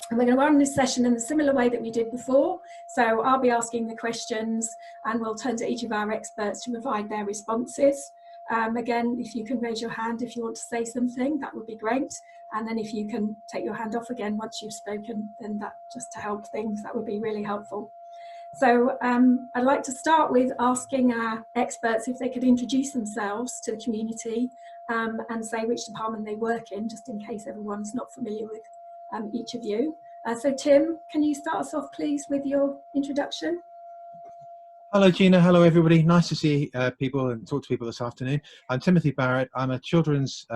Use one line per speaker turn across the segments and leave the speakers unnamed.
And we're going to run this session in a similar way that we did before. So I'll be asking the questions and we'll turn to each of our experts to provide their responses. Again, if you can raise your hand if you want to say something, that would be great. And then if you can take your hand off again once you've spoken, then that just to help things, that would be really helpful. So I'd like to start with asking our experts if they could introduce themselves to the community and say which department they work in, just in case everyone's not familiar with each of you. So Tim, can you start us off please with your introduction?
Hello Gina, hello everybody. Nice to see people and talk to people this afternoon. I'm Timothy Barrett. I'm a children's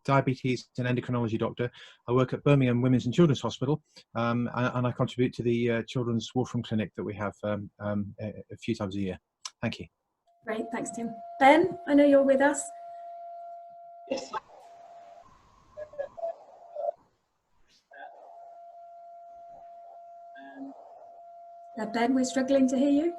diabetes and endocrinology doctor. I work at Birmingham Women's and Children's Hospital and I contribute to the Children's Wolfram Clinic that we have a few times a year. Thank you.
Great, thanks Tim. Ben, I know you're with us.
Yes.
Ben, we're struggling to hear you.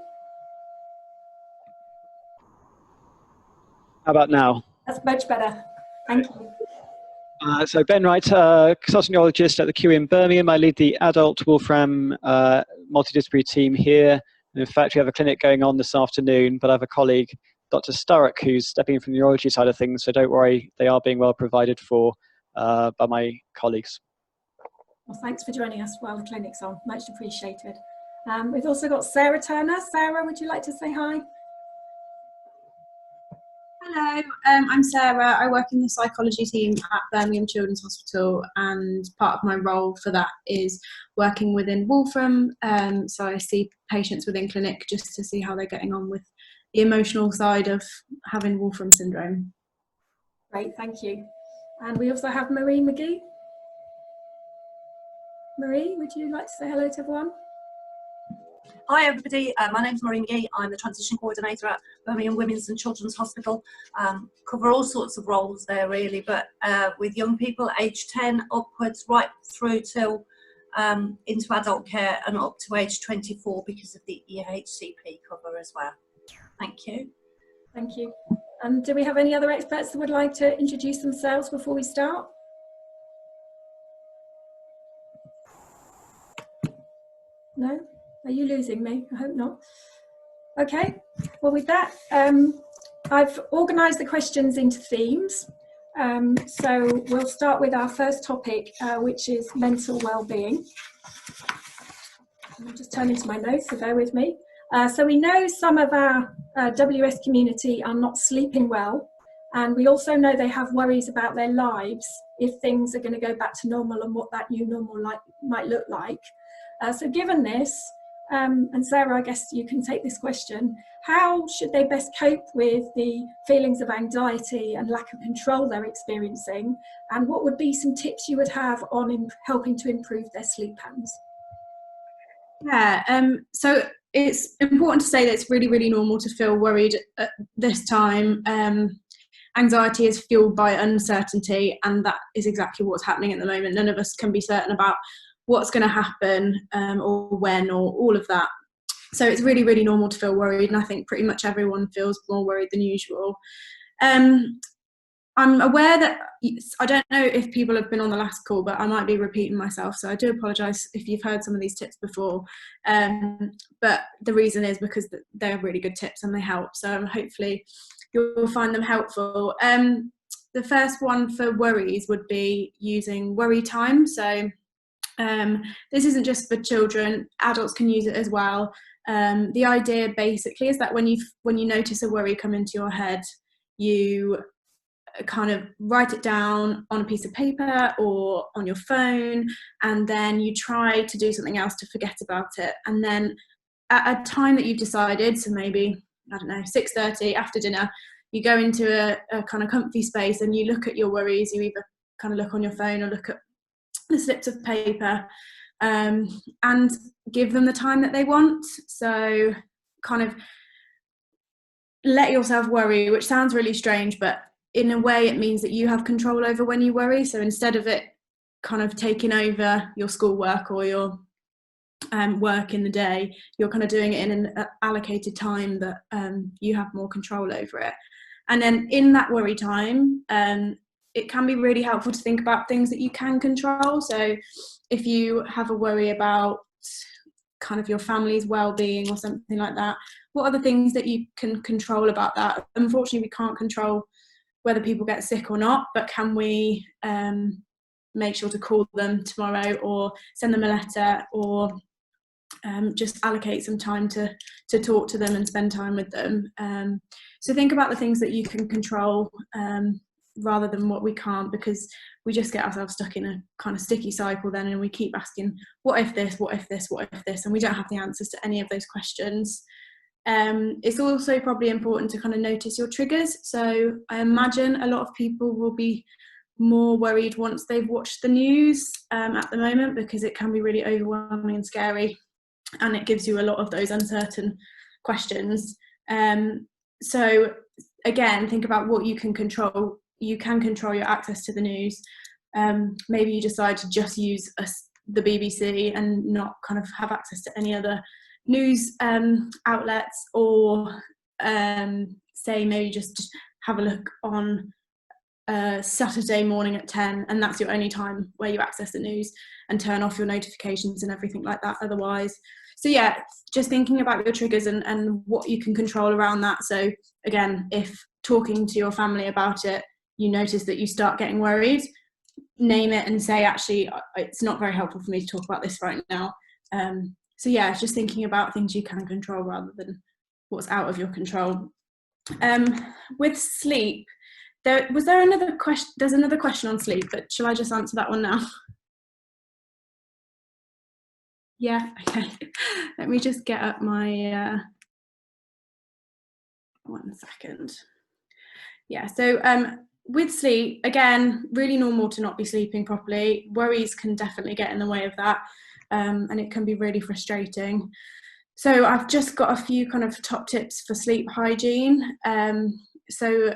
How about now?
That's much better. Thank you.
So Ben Wright, consultant neurologist at the QE in Birmingham. I lead the adult Wolfram multidisciplinary team here. And in fact, we have a clinic going on this afternoon, but I have a colleague, Dr. Sturrock, who's stepping in from the neurology side of things. So don't worry, they are being well provided for by my colleagues.
Well, thanks for joining us while the clinic's on. Much appreciated. We've also got Sarah Turner. Sarah, would you like to say hi?
Hello, I'm Sarah. I work in the psychology team at Birmingham Children's Hospital, and part of my role for that is working within Wolfram. So I see patients within clinic just to see how they're getting on with the emotional side of having Wolfram syndrome.
Great, thank you. And we also have Marie Mcgee. Marie, would you like to say hello to everyone?
Hi everybody, my name's Marie Mcgee. I'm the transition coordinator at Birmingham Women's and Children's Hospital. Cover all sorts of roles there really, but with young people aged 10 upwards right through till into adult care and up to age 24 because of the EHCP cover as well. Thank you.
Thank you. Do we have any other experts that would like to introduce themselves before we start? No? Are you losing me? I hope not. Okay, well with that, I've organised the questions into themes. So we'll start with our first topic, which is mental well-being. I'll just turn into my notes, so bear with me. So we know some of our WS community are not sleeping well, and we also know they have worries about their lives if things are going to go back to normal and what that new normal might look like. So given this, and Sarah, I guess you can take this question, how should they best cope with the feelings of anxiety and lack of control they're experiencing, and what would be some tips you would have on helping to improve their sleep patterns?
Yeah, so it's important to say that it's really, really normal to feel worried at this time. Anxiety is fueled by uncertainty, and that is exactly what's happening at the moment. None of us can be certain about what's going to happen or when or all of that. So it's really, really normal to feel worried, and I think pretty much everyone feels more worried than usual. I'm aware that, I don't know if people have been on the last call, but I might be repeating myself, so I do apologise if you've heard some of these tips before. But the reason is because they're really good tips and they help, so hopefully you'll find them helpful. The first one for worries would be using worry time. So this isn't just for children, adults can use it as well. The idea basically is that when you notice a worry come into your head, you kind of write it down on a piece of paper or on your phone, and then you try to do something else to forget about it. And then at a time that you've decided, so maybe, I don't know, 6:30 after dinner, you go into a kind of comfy space and you look at your worries. You either kind of look on your phone or look at the slips of paper, and give them the time that they want. So kind of let yourself worry, which sounds really strange, but in a way it means that you have control over when you worry. So instead of it kind of taking over your schoolwork or your work in the day, you're kind of doing it in an allocated time that you have more control over it. And then in that worry time, it can be really helpful to think about things that you can control. So if you have a worry about kind of your family's well-being or something like that, what are the things that you can control about that? Unfortunately, we can't control whether people get sick or not, but can we make sure to call them tomorrow or send them a letter, or just allocate some time to talk to them and spend time with them. So think about the things that you can control rather than what we can't, because we just get ourselves stuck in a kind of sticky cycle then, and we keep asking, what if this, what if this, what if this, and we don't have the answers to any of those questions. It's also probably important to kind of notice your triggers. So I imagine a lot of people will be more worried once they've watched the news at the moment, because it can be really overwhelming and scary, and it gives you a lot of those uncertain questions. So again, think about what you can control. You can control your access to the news. Maybe you decide to just use the BBC and not kind of have access to any other news outlets, or say maybe just have a look on Saturday morning at 10, and that's your only time where you access the news, and turn off your notifications and everything like that otherwise. So yeah, just thinking about your triggers and what you can control around that. So again, if talking to your family about it, you notice that you start getting worried, name it and say, actually, it's not very helpful for me to talk about this right now. So yeah, just thinking about things you can control rather than what's out of your control. With sleep, there's another question on sleep, but shall I just answer that one now? Yeah, okay. Let me just get up my, 1 second. Yeah, so with sleep, again, really normal to not be sleeping properly. Worries can definitely get in the way of that, and it can be really frustrating. So I've just got a few kind of top tips for sleep hygiene. So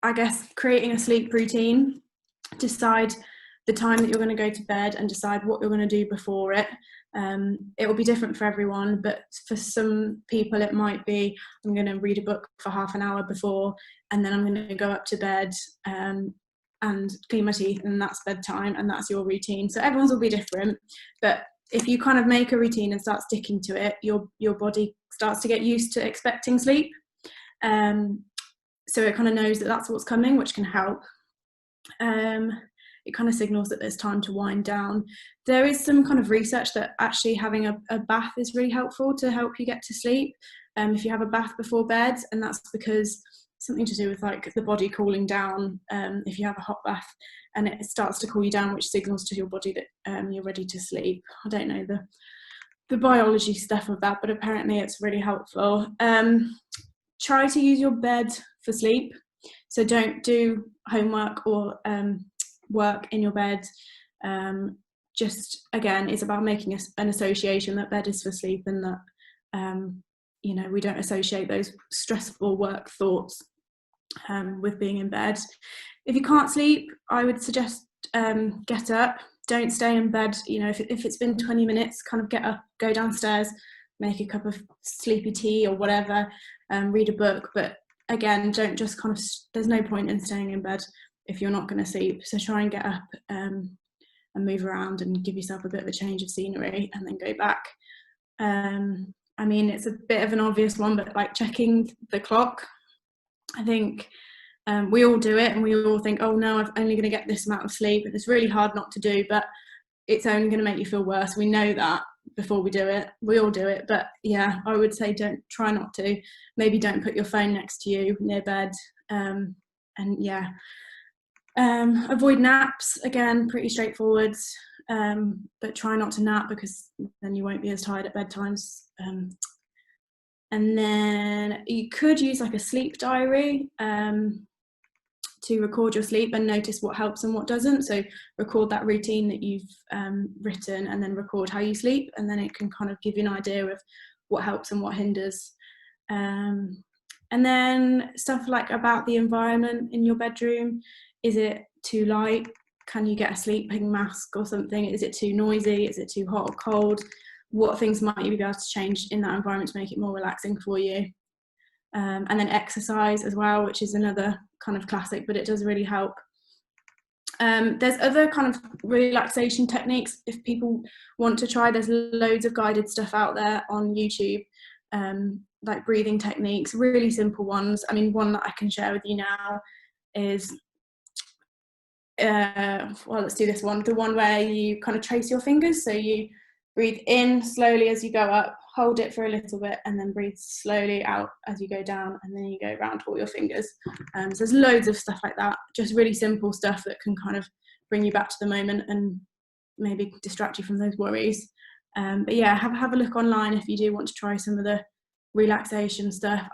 I guess creating a sleep routine, decide the time that you're going to go to bed and decide what you're going to do before it. It will be different for everyone, but for some people it might be, I'm going to read a book for half an hour before, and then I'm going to go up to bed and clean my teeth, and that's bedtime, and that's your routine. So everyone's will be different, but if you kind of make a routine and start sticking to it, your body starts to get used to expecting sleep. So it kind of knows that that's what's coming, which can help. It kind of signals that there's time to wind down. There is some kind of research that actually having a bath is really helpful to help you get to sleep. If you have a bath before bed, and that's because something to do with like the body cooling down. If you have a hot bath and it starts to cool you down, which signals to your body that you're ready to sleep. I don't know the biology stuff of that, but apparently it's really helpful. Try to use your bed for sleep. So don't do homework or work in your bed. Just again, it's about making an association that bed is for sleep, and that you know, we don't associate those stressful work thoughts with being in bed. If you can't sleep, I would suggest get up. Don't stay in bed. You know, if it's been 20 minutes, kind of get up, go downstairs, make a cup of sleepy tea or whatever, read a book. But again, don't just kind of, there's no point in staying in bed if you're not going to sleep. So try and get up and move around and give yourself a bit of a change of scenery, and then go back. I mean, it's a bit of an obvious one, but like checking the clock, I think we all do it, and we all think, oh no, I'm only going to get this amount of sleep, and it's really hard not to do, but it's only going to make you feel worse. We know that before we do it. We all do it, but yeah, I would say try not to. Maybe don't put your phone next to you near bed, and yeah, avoid naps. Again, pretty straightforward, but try not to nap, because then you won't be as tired at bedtimes. And then you could use like a sleep diary to record your sleep and notice what helps and what doesn't. So record that routine that you've written, and then record how you sleep, and then it can kind of give you an idea of what helps and what hinders. And then stuff like about the environment in your bedroom. Is it too light? Can you get a sleeping mask or something? Is it too noisy? Is it too hot or cold? What things might you be able to change in that environment to make it more relaxing for you? And then exercise as well, which is another kind of classic, but it does really help. There's other kind of relaxation techniques if people want to try. There's loads of guided stuff out there on YouTube, like breathing techniques, really simple ones. I mean, one that I can share with you now is, well, let's do this one. The one where you kind of trace your fingers. So you breathe in slowly as you go up, hold it for a little bit, and then breathe slowly out as you go down, and then you go around all your fingers. So there's loads of stuff like that, just really simple stuff that can kind of bring you back to the moment and maybe distract you from those worries. But yeah, have a look online if you do want to try some of the relaxation stuff.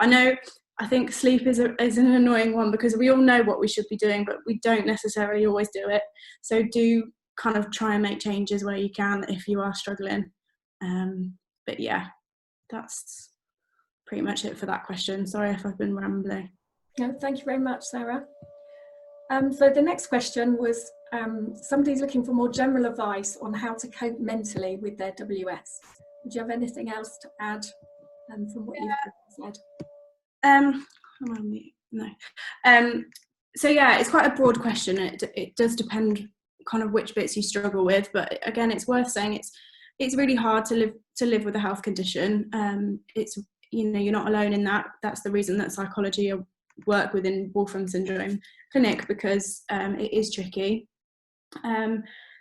I think sleep is an annoying one, because we all know what we should be doing, but we don't necessarily always do it. So do kind of try and make changes where you can if you are struggling. But yeah, that's pretty much it for that question. Sorry if I've been rambling.
No, thank you very much, Sarah. So the next question was, somebody's looking for more general advice on how to cope mentally with their WS. Would you have anything else to add from what you've said?
No. So yeah, it's quite a broad question. It does depend kind of which bits you struggle with, but again, it's worth saying it's really hard to live with a health condition. It's, you know, you're not alone in that. That's the reason that psychology work within Wolfram syndrome clinic, because it is tricky.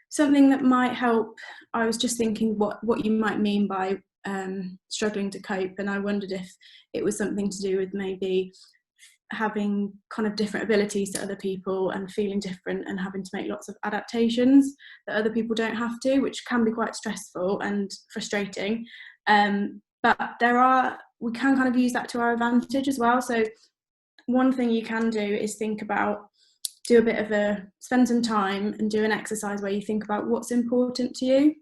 Something that might help, I was just thinking what you might mean by struggling to cope, and I wondered if it was something to do with maybe having kind of different abilities to other people and feeling different and having to make lots of adaptations that other people don't have to, which can be quite stressful and frustrating. But we can kind of use that to our advantage as well. So one thing you can do is spend some time and do an exercise where you think about what's important to you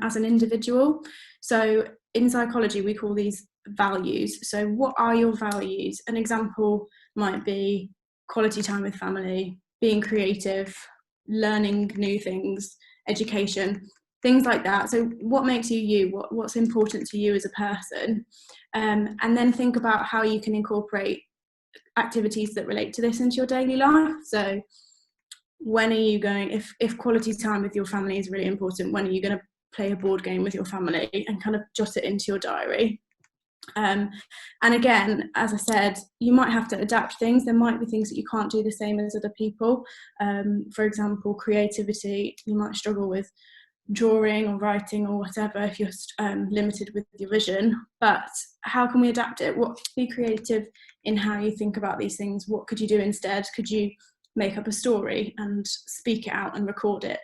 as an individual. So in psychology, we call these values. So what are your values? An example might be quality time with family, being creative, learning new things, education, things like that. So what makes you you? What's important to you as a person? And then think about how you can incorporate activities that relate to this into your daily life. So when are you going, if quality time with your family is really important, when are you going to play a board game with your family, and kind of jot it into your diary? And again, as I said, you might have to adapt things. There might be things that you can't do the same as other people. For example, creativity, you might struggle with drawing or writing or whatever if you're limited with your vision. But how can we adapt it? Be creative in how you think about these things. What could you do instead? Could you make up a story and speak it out and record it?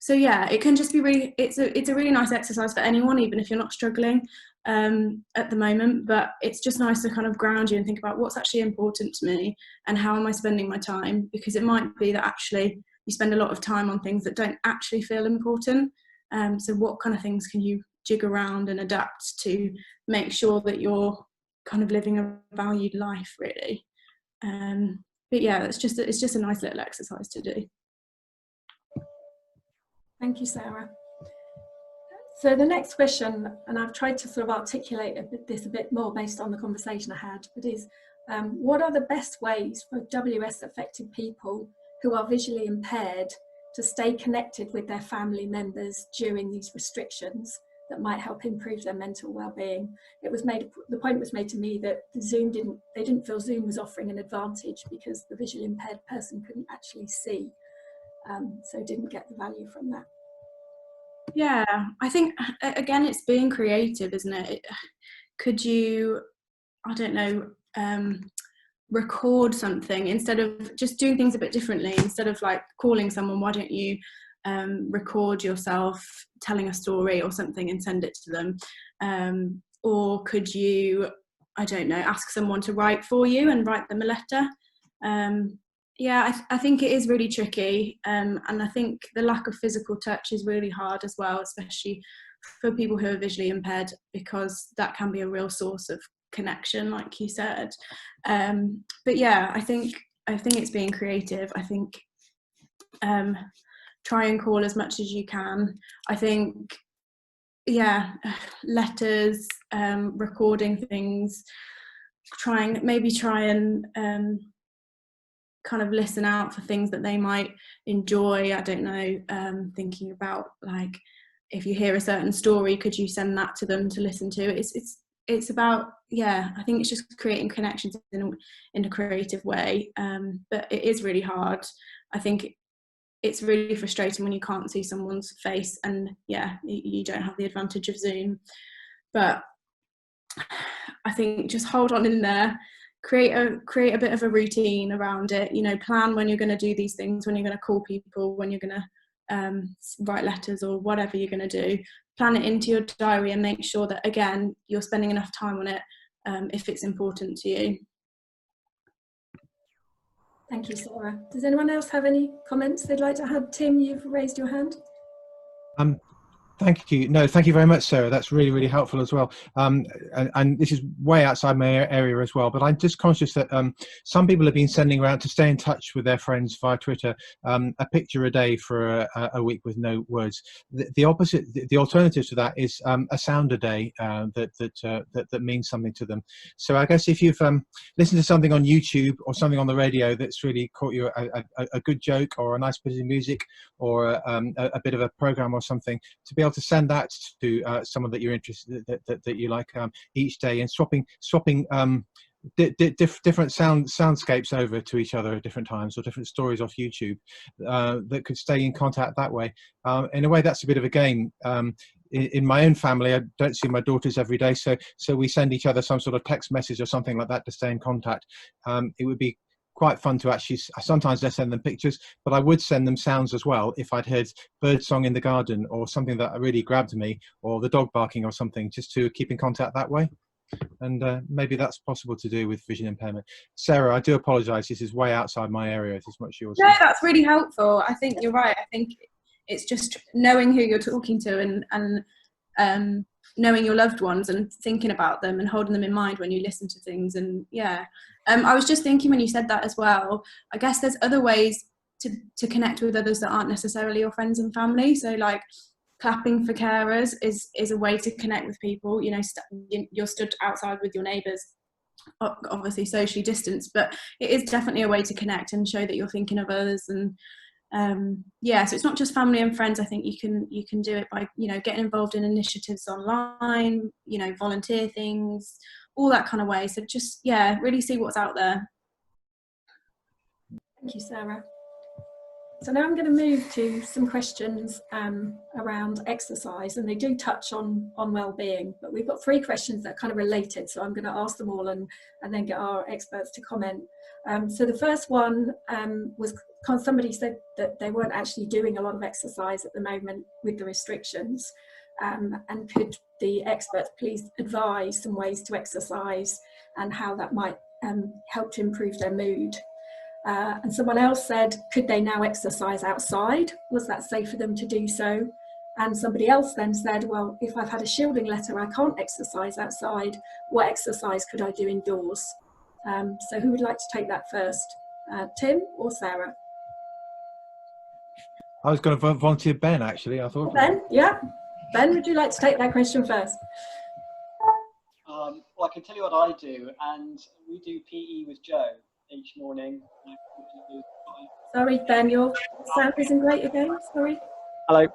So yeah, it can just be really, it's a really nice exercise for anyone, even if you're not struggling at the moment. But it's just nice to kind of ground you and think about what's actually important to me and how am I spending my time? Because it might be that actually you spend a lot of time on things that don't actually feel important. So what kind of things can you jig around and adapt to make sure that you're kind of living a valued life, really? But yeah, it's just a nice little exercise to do.
Thank you, Sarah. So the next question, and I've tried to sort of articulate this a bit more based on the conversation I had, but is what are the best ways for WS affected people who are visually impaired to stay connected with their family members during these restrictions that might help improve their mental well-being? The point was made to me that they didn't feel Zoom was offering an advantage because the visually impaired person couldn't actually see, so didn't get the value from that.
Yeah, I think again it's being creative, isn't it? Could you, I don't know, record something instead of just doing things a bit differently? Instead of like calling someone, why don't you record yourself telling a story or something and send it to them? Or could you, I don't know, ask someone to write for you and write them a letter? Yeah, I think it is really tricky, and I think the lack of physical touch is really hard as well, especially for people who are visually impaired, because that can be a real source of connection, like you said. But yeah, I think it's being creative. I think try and call as much as you can. I think, yeah, letters, recording things, try and kind of listen out for things that they might enjoy. I don't know, thinking about, like, if you hear a certain story, could you send that to them to listen to? It's about, yeah, I think it's just creating connections in a creative way, but it is really hard. I think it's really frustrating when you can't see someone's face, and yeah, you don't have the advantage of Zoom. But I think just hold on in there, create a bit of a routine around it, you know, plan when you're going to do these things, when you're going to call people, when you're going to write letters or whatever you're going to do. Plan it into your diary and make sure that, again, you're spending enough time on it if it's important to you.
Thank you, Sarah. Does anyone else have any comments they'd like to add? Tim, you've raised your hand.
Thank you. No, thank you very much, Sarah. That's really, really helpful as well. And this is way outside my area as well, but I'm just conscious that some people have been sending around to stay in touch with their friends via Twitter, a picture a day for a week with no words. The opposite, the alternative to that is a sound a day that means something to them. So I guess if you've listened to something on YouTube or something on the radio that's really caught you a good joke or a nice bit of music or a bit of a program or something, to be able to send that to someone that you're interested that you like each day, and swapping different soundscapes over to each other at different times, or different stories off YouTube that could stay in contact that way. In a way, that's a bit of a game. In my own family, I don't see my daughters every day, so we send each other some sort of text message or something like that to stay in contact. It would be quite fun to actually, sometimes I send them pictures, but I would send them sounds as well if I'd heard bird song in the garden or something that really grabbed me, or the dog barking or something, just to keep in contact that way. And maybe that's possible to do with vision impairment. Sarah, I do apologise, this is way outside my area. It is much yours.
No, that's really helpful. I think you're right. I think it's just knowing who you're talking to and knowing your loved ones and thinking about them and holding them in mind when you listen to things. And yeah, I was just thinking when you said that as well, I guess there's other ways to connect with others that aren't necessarily your friends and family. So like clapping for carers is a way to connect with people. You know, you're stood outside with your neighbours, obviously socially distanced, but it is definitely a way to connect and show that you're thinking of others. And yeah, so it's not just family and friends. I think you can do it by, you know, getting involved in initiatives online, you know, volunteer things, all that kind of way. So just, yeah, really see what's out there.
Thank you, Sarah. So now I'm going to move to some questions around exercise, and they do touch on well-being, but we've got 3 questions that are kind of related, so I'm going to ask them all and then get our experts to comment. So the first one was, somebody said that they weren't actually doing a lot of exercise at the moment with the restrictions, and could the experts please advise some ways to exercise and how that might help to improve their mood. And someone else said, could they now exercise outside? Was that safe for them to do so? And somebody else then said, well, if I've had a shielding letter, I can't exercise outside. What exercise could I do indoors? So who would like to take that first? Tim or Sarah?
I was going to volunteer Ben, actually. I thought.
Ben, yeah. Ben, would you like to take that question first?
Well, I can tell you what I do, and we do PE with Joe each morning.
Sorry, Ben, your sound isn't great again. Sorry.
Hello.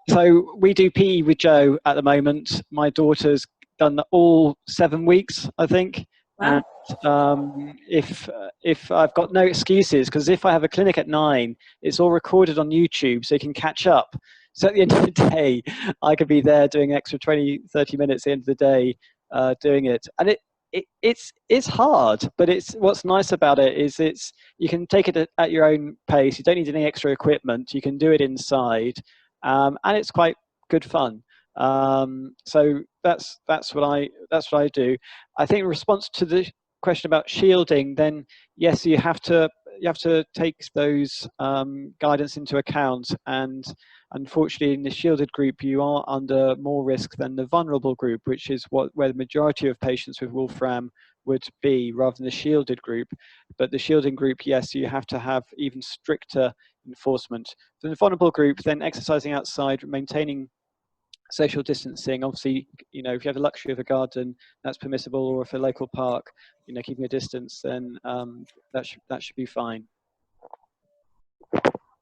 So we do PE with Joe at the moment. My daughter's done all 7 weeks, I think.
Wow.
And if I've got no excuses, because if I have a clinic at 9, it's all recorded on YouTube, so you can catch up. So at the end of the day, I could be there doing extra 20, 30 minutes at the end of the day doing it. And it's hard, but it's what's nice about it is you can take it at your own pace. You don't need any extra equipment. You can do it inside, and it's quite good fun. So that's what I do. I think in response to the question about shielding, then yes, you have to take those guidance into account. And unfortunately, in the shielded group, you are under more risk than the vulnerable group, which is where the majority of patients with Wolfram would be, rather than the shielded group. But the shielding group, yes, you have to have even stricter enforcement. So in the vulnerable group, then exercising outside, maintaining social distancing, obviously, you know, if you have the luxury of a garden, that's permissible, or if a local park, you know, keeping a distance, then that should be fine.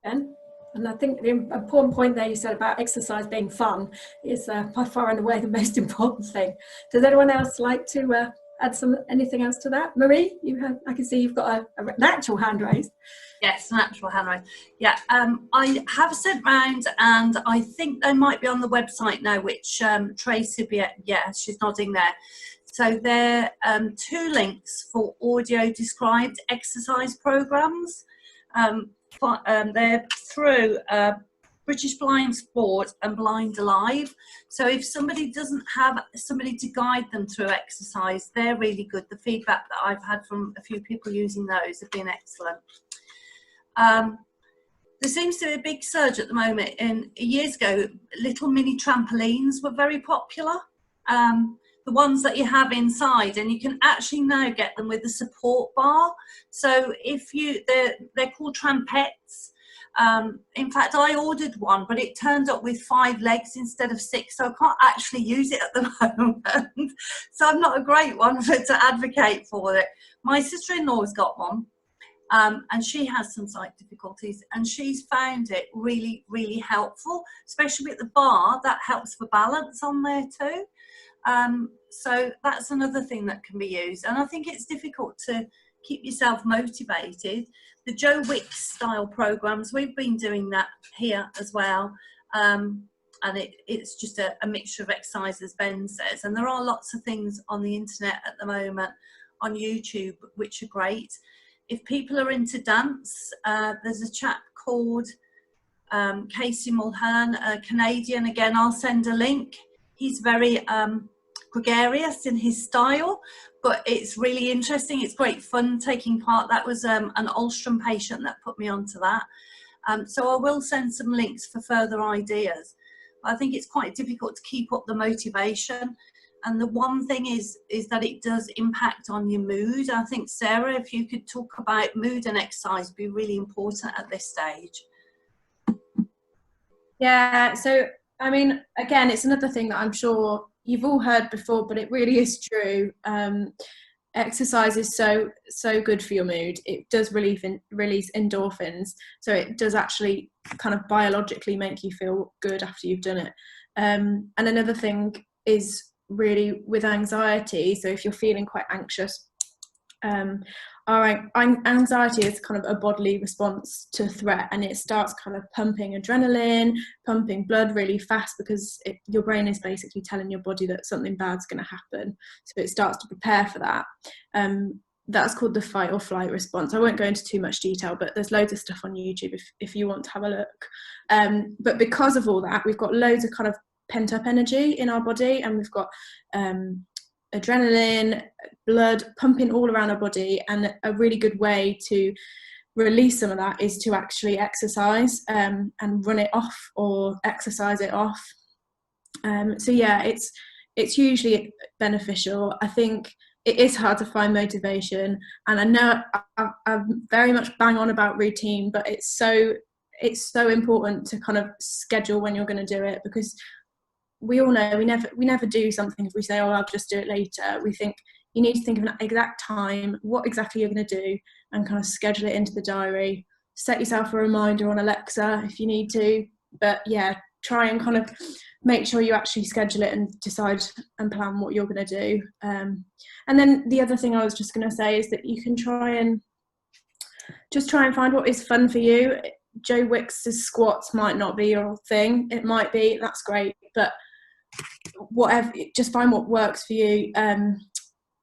And I think the important point there you said about exercise being fun is by far and away the most important thing. Does anyone else like to add anything else to that? Marie, I can see you've got an actual hand raised.
Yes, an actual hand raised. Yeah, I have sent round, and I think they might be on the website now, which Tracy, yeah, she's nodding there. So they're 2 links for audio described exercise programs. They're through British Blind Sport and Blind Alive. So if somebody doesn't have somebody to guide them through exercise, they're really good. The feedback that I've had from a few people using those have been excellent. There seems to be a big surge at the moment. Years ago, little mini trampolines were very popular. The ones that you have inside, and you can actually now get them with a support bar. So if they're called trampettes. In fact, I ordered one, but it turned up with 5 legs instead of 6, so I can't actually use it at the moment. So I'm not a great one to advocate for it. My sister-in-law's got one, and she has some sight difficulties, and she's found it really, really helpful, especially with the bar. That helps for balance on there too. So that's another thing that can be used, and I think it's difficult to keep yourself motivated. The Joe Wicks style programs, we've been doing that here as well, and it's just a mixture of exercise, as Ben says, and there are lots of things on the internet at the moment on YouTube which are great. If people are into dance, there's a chap called Casey Mulhern, a Canadian. Again, I'll send a link. He's very gregarious in his style, but it's really interesting. It's great fun taking part. That was an Ulstrom patient that put me onto that. So I will send some links for further ideas. I think it's quite difficult to keep up the motivation. And the one thing is that it does impact on your mood. I think, Sarah, if you could talk about mood and exercise, would be really important at this stage.
Yeah, so I mean, again, it's another thing that I'm sure you've all heard before, but it really is true. Exercise is so good for your mood. It does release endorphins, so it does actually kind of biologically make you feel good after you've done it. And another thing is really with anxiety. So if you're feeling quite anxious, our anxiety is kind of a bodily response to threat, and it starts kind of pumping adrenaline, pumping blood really fast, because your brain is basically telling your body that something bad's going to happen, so it starts to prepare for that. That's called the fight or flight response. I won't go into too much detail, but there's loads of stuff on YouTube if you want to have a look. But because of all that, we've got loads of kind of pent up energy in our body, and we've got adrenaline, blood pumping all around our body, and a really good way to release some of that is to actually exercise and run it off or exercise it off. So yeah, it's usually beneficial. I think it is hard to find motivation, and I know I very much bang on about routine, but it's so important to kind of schedule when you're going to do it, because we all know we never do something if we say, oh, I'll just do it later. We think you need to think of an exact time, what exactly you're going to do, and kind of schedule it into the diary. Set yourself a reminder on Alexa if you need to, but yeah, try and kind of make sure you actually schedule it and decide and plan what you're going to do. And then the other thing I was just going to say is that you can try and find what is fun for you. Joe Wicks's squats might not be your thing. It might be, that's great, but whatever, just find what works for you.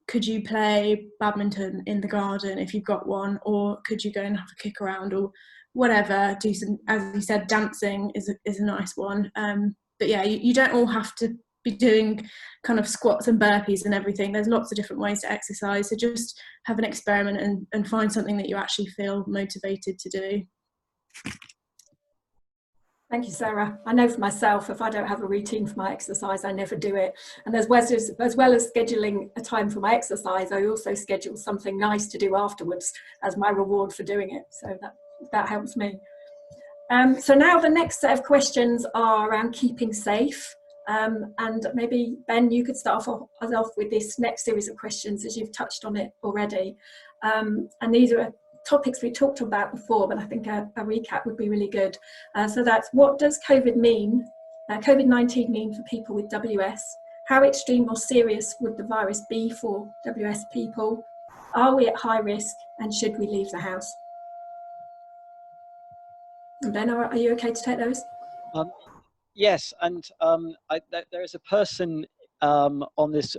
Could you play badminton in the garden if you've got one, or could you go and have a kick around, or whatever? Do some, as you said, dancing is a nice one. But yeah, you don't all have to be doing kind of squats and burpees and everything. There's lots of different ways to exercise, so just have an experiment and find something that you actually feel motivated to do.
Thank you, Sarah. I know for myself, if I don't have a routine for my exercise, I never do it. And as well as scheduling a time for my exercise, I also schedule something nice to do afterwards as my reward for doing it. So that helps me. So now the next set of questions are around keeping safe. And maybe, Ben, you could start us off with this next series of questions, as you've touched on it already. And these are topics we talked about before, but I think a recap would be really good. So that's, what does COVID-19 mean for people with WS? How extreme or serious would the virus be for WS people? Are we at high risk, and should we leave the house? And Ben, are you okay to take those?
Yes, and there is a person on this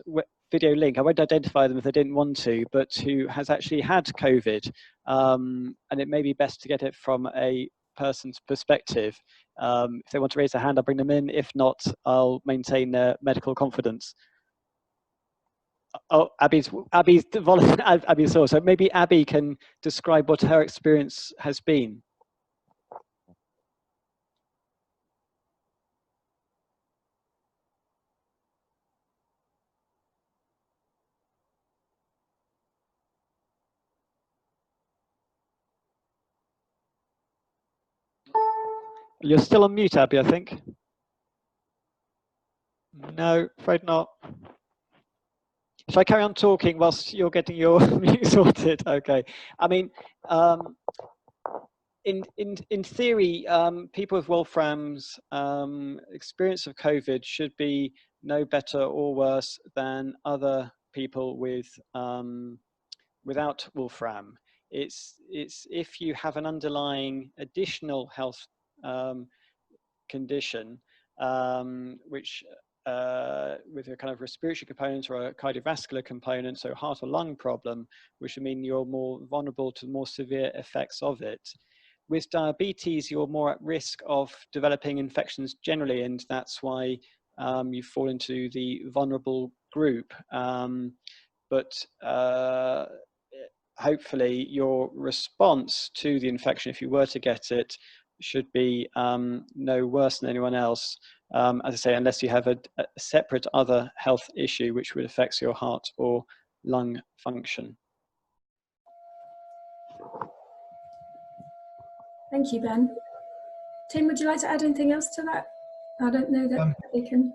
video link, I won't identify them if they didn't want to, but who has actually had COVID, and it may be best to get it from a person's perspective. If they want to raise their hand, I'll bring them in. If not, I'll maintain their medical confidence. Oh, Abby's saw. So maybe Abby can describe what her experience has been. You're still on mute, Abby, I think. No, afraid not. Shall I carry on talking whilst you're getting your mute sorted? Okay. I mean, in theory, people with Wolfram's experience of COVID should be no better or worse than other people with without Wolfram. It's if you have an underlying additional health condition, which with a kind of respiratory component or a cardiovascular component, so heart or lung problem, which would mean you're more vulnerable to more severe effects of it. With diabetes, you're more at risk of developing infections generally, and that's why you fall into the vulnerable group. But hopefully your response to the infection, if you were to get it, should be no worse than anyone else. As I say, unless you have a separate other health issue which would affect your heart or lung function.
Thank you, Ben. Tim, would you like to add anything else to that? I don't know that they can.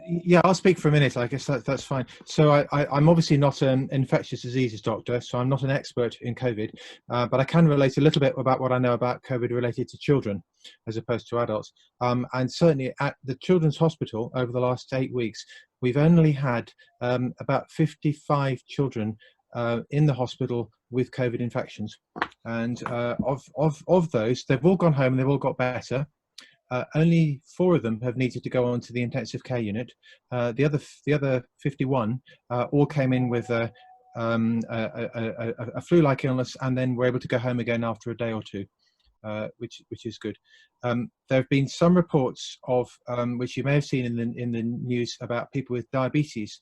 Yeah, I'll speak for a minute. I guess that's fine. So I'm obviously not an infectious diseases doctor, so I'm not an expert in COVID, but I can relate a little bit about what I know about COVID related to children as opposed to adults. And certainly at the Children's Hospital over the last 8 weeks, we've only had about 55 children in the hospital with COVID infections. And of those, they've all gone home and they've all got better. Only 4 of them have needed to go on to the intensive care unit. The other 51 all came in with a flu-like illness and then were able to go home again after a day or two, which is good. There have been some reports of which you may have seen in the news about people with diabetes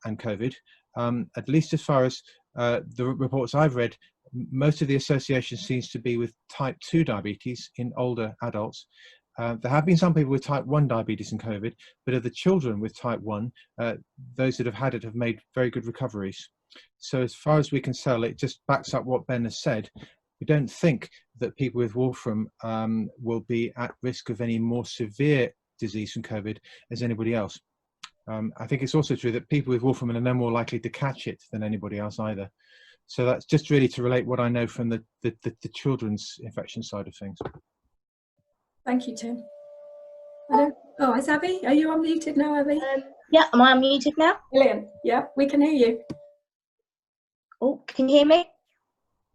and COVID. At least as far as the reports I've read, most of the association seems to be with type 2 diabetes in older adults. There have been some people with type 1 diabetes and COVID, but of the children with type 1, those that have had it have made very good recoveries. So as far as we can tell, it just backs up what Ben has said. We don't think that people with Wolfram will be at risk of any more severe disease from COVID as anybody else. I think it's also true that people with Wolfram are no more likely to catch it than anybody else either. So that's just really to relate what I know from the children's infection side of things.
Thank you, Tim. Oh, is Abby? Are you unmuted now, Abby?
Yeah, am I unmuted now?
Brilliant. Yeah, we can hear you.
Oh, can you hear me?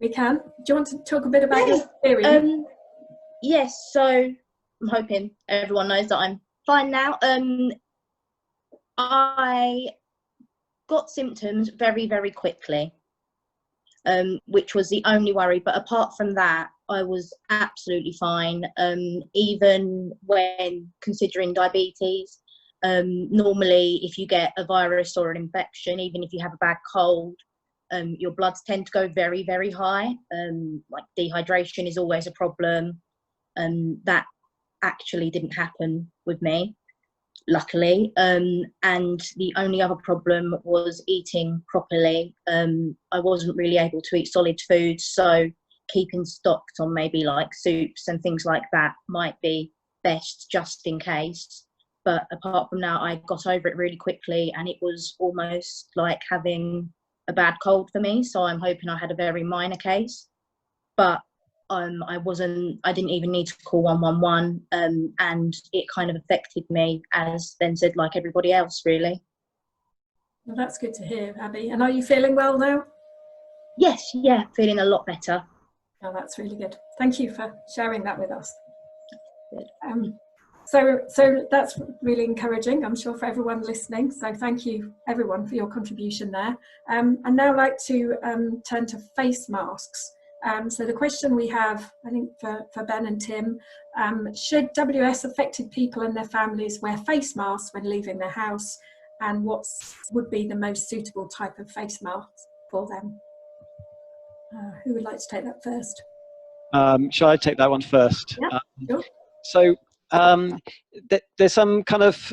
We can. Do you want to talk a bit about your experience?
Yes, so I'm hoping everyone knows that I'm fine now. I got symptoms very, very quickly, which was the only worry. But apart from that, I was absolutely fine. Even when considering diabetes, normally if you get a virus or an infection, even if you have a bad cold, your bloods tend to go very, very high. Like dehydration is always a problem. That actually didn't happen with me, luckily. And the only other problem was eating properly. I wasn't really able to eat solid foods, so keeping stocked on maybe like soups and things like that might be best just in case. But apart from that, I got over it really quickly, and it was almost like having a bad cold for me. So I'm hoping I had a very minor case, but I didn't even need to call 111, and it kind of affected me, as then said, like everybody else, really.
Well, that's good to hear, Abby. And are you feeling well now?
Yes, yeah, feeling a lot better.
Oh, that's really good. Thank you for sharing that with us.
Good.
So that's really encouraging, I'm sure, for everyone listening. So thank you, everyone, for your contribution there. I'd now like to turn to face masks. So the question we have, I think, for Ben and Tim, should WS affected people and their families wear face masks when leaving their house? And what would be the most suitable type of face mask for them? Who would like to take that first?
Shall I take that one first?
Yeah, sure.
So there's some kind of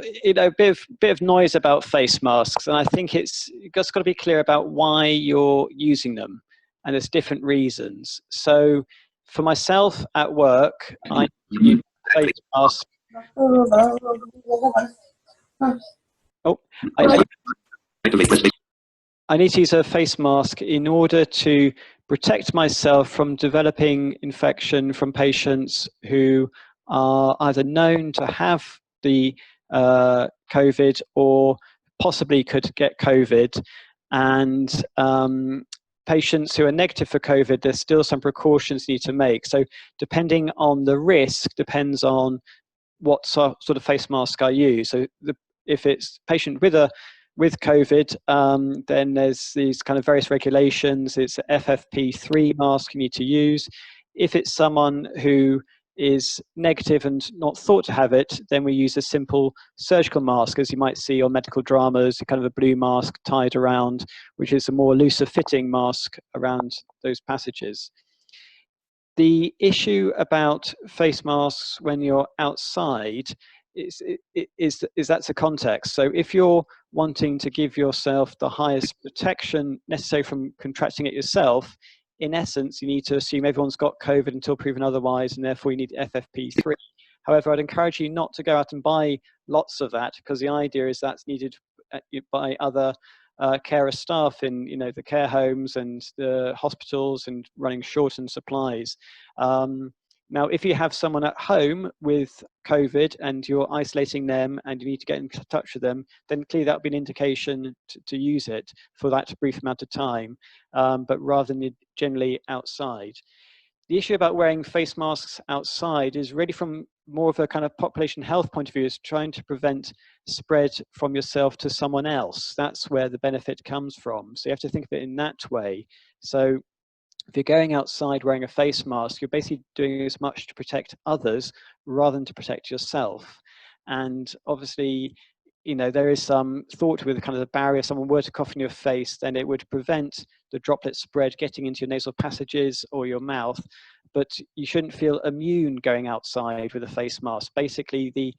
bit of noise about face masks, and I think it's just got to be clear about why you're using them, and there's different reasons. So for myself at work, I use face masks. I need to use a face mask in order to protect myself from developing infection from patients who are either known to have the COVID or possibly could get COVID. And patients who are negative for COVID, there's still some precautions you need to make. So depending on the risk, depends on what sort of face mask I use. So if it's patient with COVID, then there's these kind of various regulations. It's a FFP3 mask you need to use. If it's someone who is negative and not thought to have it, then we use a simple surgical mask, as you might see on medical dramas, kind of a blue mask tied around, which is a more looser fitting mask around those passages. The issue about face masks when you're outside is that's a context. So if you're wanting to give yourself the highest protection necessary from contracting it yourself, in essence, you need to assume everyone's got COVID until proven otherwise, and therefore you need FFP3. However, I'd encourage you not to go out and buy lots of that, because the idea is that's needed by other carer staff in the care homes and the hospitals, and running short on supplies. Now, if you have someone at home with COVID and you're isolating them and you need to get in touch with them, then clearly that would be an indication to use it for that brief amount of time, but rather than generally outside. The issue about wearing face masks outside is really from more of a kind of population health point of view, is trying to prevent spread from yourself to someone else. That's where the benefit comes from. So you have to think of it in that way. So if you're going outside wearing a face mask, you're basically doing as much to protect others rather than to protect yourself. And obviously, there is some thought with kind of the barrier. If someone were to cough in your face, then it would prevent the droplet spread getting into your nasal passages or your mouth. But you shouldn't feel immune going outside with a face mask. Basically, the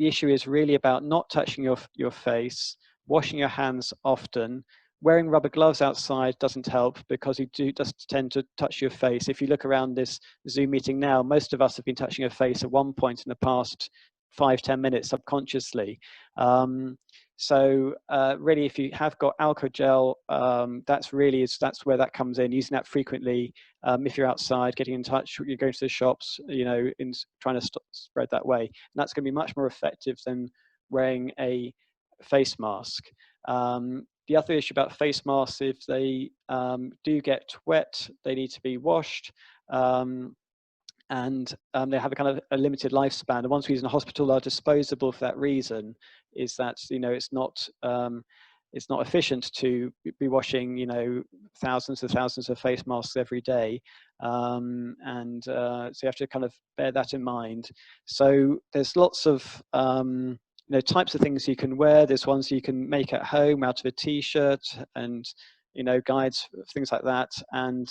issue is really about not touching your face, washing your hands often. Wearing rubber gloves outside doesn't help, because you do just tend to touch your face. If you look around this Zoom meeting now, most of us have been touching your face at one point in the past 5-10 minutes subconsciously. So really, if you have got alcohol gel, that's where that comes in, using that frequently. If you're outside, getting in touch, you're going to the shops, in trying to spread that way. And that's going to be much more effective than wearing a face mask. The other issue about face masks, if they do get wet, they need to be washed. And they have a kind of a limited lifespan. The ones we use in a hospital are disposable for that reason, is that it's not efficient to be washing thousands and thousands of face masks every day, so you have to kind of bear that in mind. So there's lots of types of things you can wear. There's ones you can make at home out of a t-shirt, and guides, things like that. And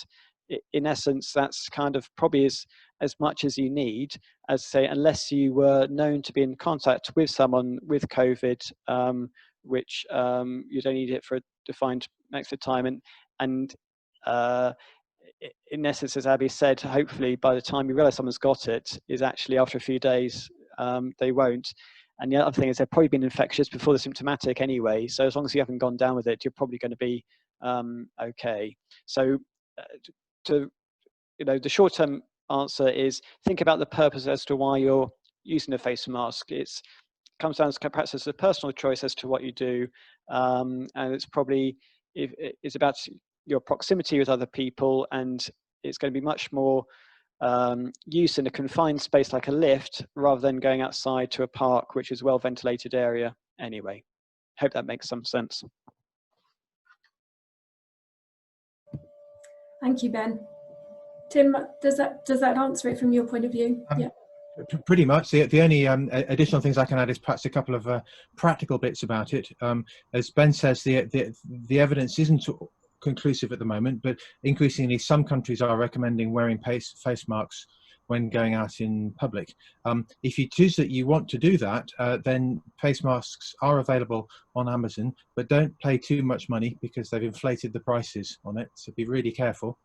in essence, that's kind of probably as much as you need, as say, unless you were known to be in contact with someone with COVID, which you don't need it for a defined length of time. And in essence, as Abby said, hopefully by the time you realize someone's got it, is actually after a few days, they won't. And the other thing is they've probably been infectious before the symptomatic anyway. So as long as you haven't gone down with it, you're probably going to be okay. So the short-term answer is think about the purpose as to why you're using a face mask. It comes down to perhaps as a personal choice as to what you do, and it's probably it's about your proximity with other people, and it's going to be much more use in a confined space like a lift rather than going outside to a park, which is a well ventilated area anyway. Hope that makes some sense.
Thank you, Ben. Tim, does that answer it from your point of view? Yeah.
Pretty much. The only additional things I can add is perhaps a couple of practical bits about it. As Ben says, the evidence isn't conclusive at the moment, but increasingly some countries are recommending wearing face masks when going out in public. If you choose that you want to do that, then face masks are available on Amazon, but don't pay too much money because they've inflated the prices on it, so be really careful.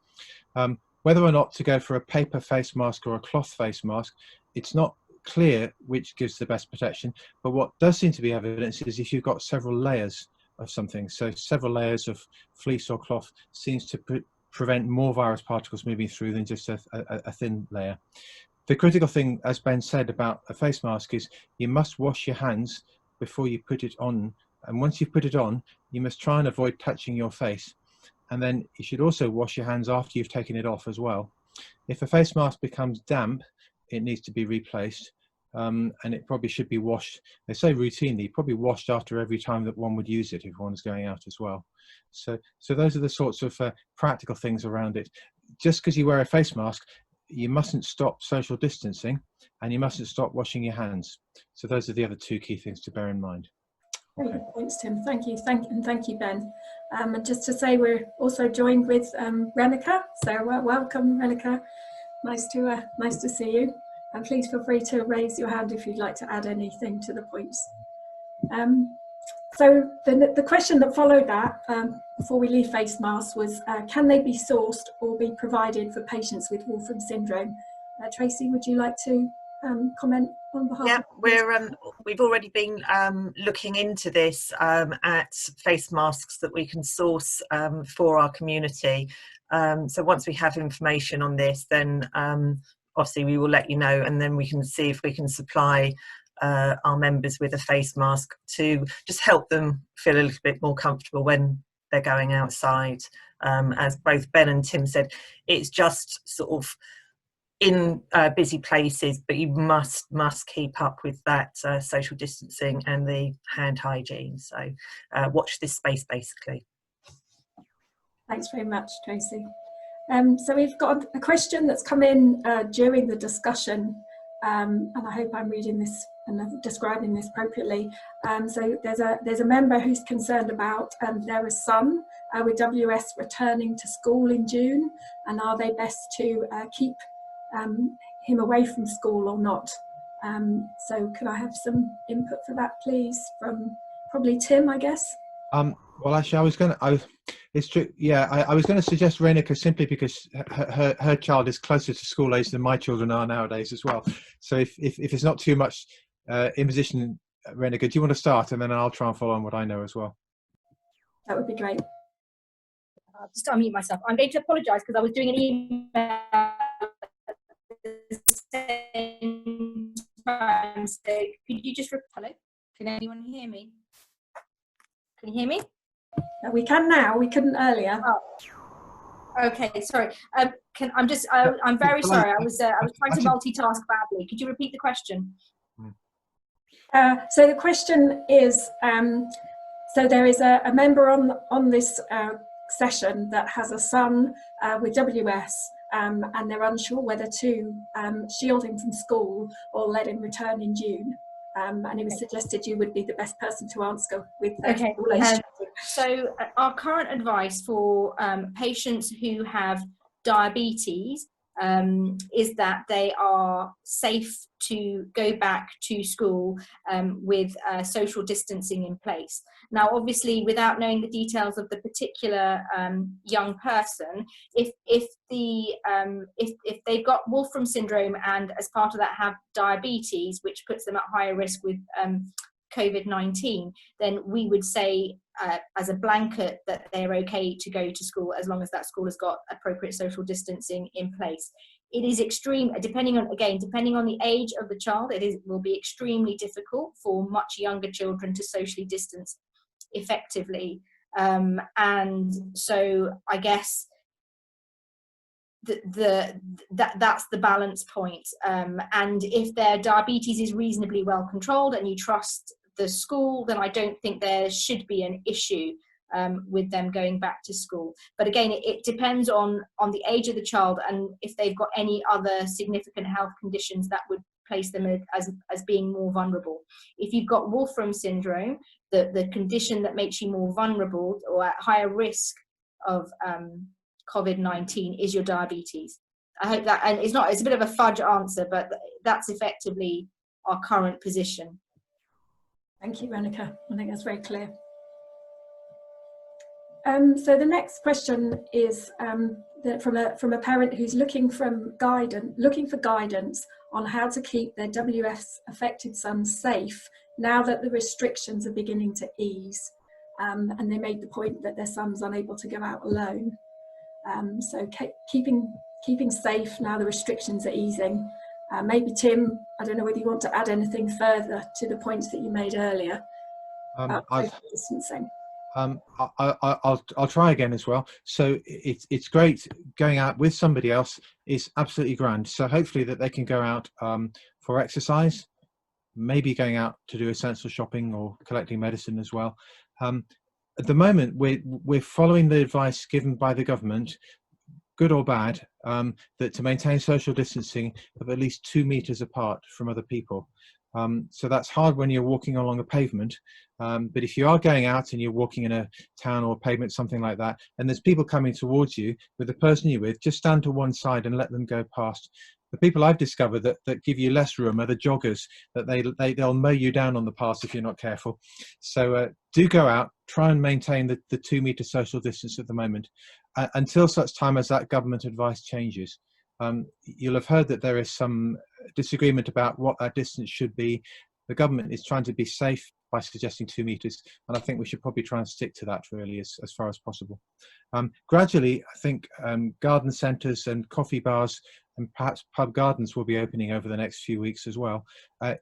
Whether or not to go for a paper face mask or a cloth face mask, it's not clear which gives the best protection, but what does seem to be evidence is if you've got several layers of something, so several layers of fleece or cloth seems to prevent more virus particles moving through than just a thin layer. The critical thing, as Ben said, about a face mask is you must wash your hands before you put it on, and once you've put it on, you must try and avoid touching your face. And then you should also wash your hands after you've taken it off as well. If a face mask becomes damp, it needs to be replaced, and it probably should be washed, they say routinely, probably washed after every time that one would use it if one is going out as well. So those are the sorts of practical things around it. Just because you wear a face mask, you mustn't stop social distancing and you mustn't stop washing your hands. So those are the other two key things to bear in mind.
Very good points, Tim. Thank you, thank you, Ben. And just to say, we're also joined with Renika. So welcome, Renika. Nice to see you. And please feel free to raise your hand if you'd like to add anything to the points. So the question that followed that, before we leave face masks, was can they be sourced or be provided for patients with Wolfram syndrome? Tracy, would you like to comment on behalf?
Yeah, we've already been looking into this at face masks that we can source for our community. So once we have information on this, then obviously we will let you know, and then we can see if we can supply our members with a face mask to just help them feel a little bit more comfortable when they're going outside. As both Ben and Tim said, it's just sort of in busy places, but you must keep up with that social distancing and the hand hygiene. So watch this space, basically.
Thanks very much, Tracy. So we've got a question that's come in during the discussion, and I hope I'm reading this and describing this appropriately. So there's a member who's concerned about their son with WS returning to school in June, and are they best to keep him away from school or not? So can I have some input for that, please, from probably Tim, I guess?
Well, actually, I was going to suggest Renika simply because her child is closer to school age than my children are nowadays as well. So if it's not too much imposition, Renika, do you want to start, and then I'll try and follow on what I know as well?
That would be great.
Just to unmute myself. I'm going to apologise because I was doing an email so could you just hello? Can anyone hear me? Can you hear me?
We can now. We couldn't earlier.
Oh. Okay, sorry. I'm very sorry. I was trying to multitask badly. Could you repeat the question?
So the question is, so there is a member on this session that has a son with WS, and they're unsure whether to shield him from school or let him return in June. And it was suggested you would be the best person to answer with
okay. So our current advice for patients who have diabetes is that they are safe to go back to school with social distancing in place. Now, obviously, without knowing the details of the particular young person, if they've got Wolfram syndrome and as part of that have diabetes, which puts them at higher risk with COVID-19, then we would say as a blanket that they're okay to go to school as long as that school has got appropriate social distancing in place. It is extreme, depending on the age of the child, will be extremely difficult for much younger children to socially distance effectively. And so I guess that's the balance point. And if their diabetes is reasonably well controlled and you trust the school, then I don't think there should be an issue with them going back to school. But again, it depends on the age of the child and if they've got any other significant health conditions that would place them as being more vulnerable. If you've got Wolfram syndrome, the condition that makes you more vulnerable or at higher risk of COVID-19 is your diabetes. I hope that, and it's a bit of a fudge answer, but that's effectively our current position.
Thank you, Renika. I think that's very clear. So the next question is from a parent who's looking for guidance on how to keep their WS affected son safe now that the restrictions are beginning to ease. And they made the point that their son's unable to go out alone. So keeping safe now the restrictions are easing. Maybe Tim, I don't know whether you want to add anything further to the points that you made earlier about social distancing.
I'll try again as well. So it's great going out with somebody else is absolutely grand. So hopefully that they can go out for exercise, maybe going out to do essential shopping or collecting medicine as well. At the moment, we're following the advice given by the government, good or bad, that to maintain social distancing of at least 2 meters apart from other people. So that's hard when you're walking along a pavement, but if you are going out and you're walking in a town or pavement, something like that, and there's people coming towards you with the person you're with, just stand to one side and let them go past. The people I've discovered that give you less room are the joggers, that they'll mow you down on the path if you're not careful. So do go out, try and maintain the 2 meter social distance at the moment, until such time as that government advice changes. You'll have heard that there is some disagreement about what that distance should be. The government is trying to be safe by suggesting 2 meters, and I think we should probably try and stick to that really as far as possible. Gradually, I think garden centres and coffee bars and perhaps pub gardens will be opening over the next few weeks as well.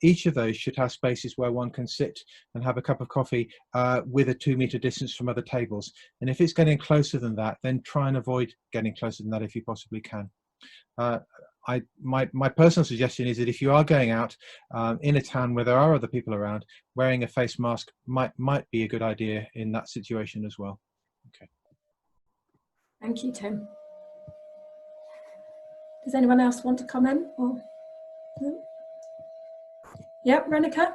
Each of those should have spaces where one can sit and have a cup of coffee with a 2 meter distance from other tables. And if it's getting closer than that, then try and avoid getting closer than that if you possibly can. My personal suggestion is that if you are going out in a town where there are other people around, wearing a face mask might be a good idea in that situation as well. Okay.
Thank you, Tim. Does anyone else want to comment? Or no? Yep, Renika.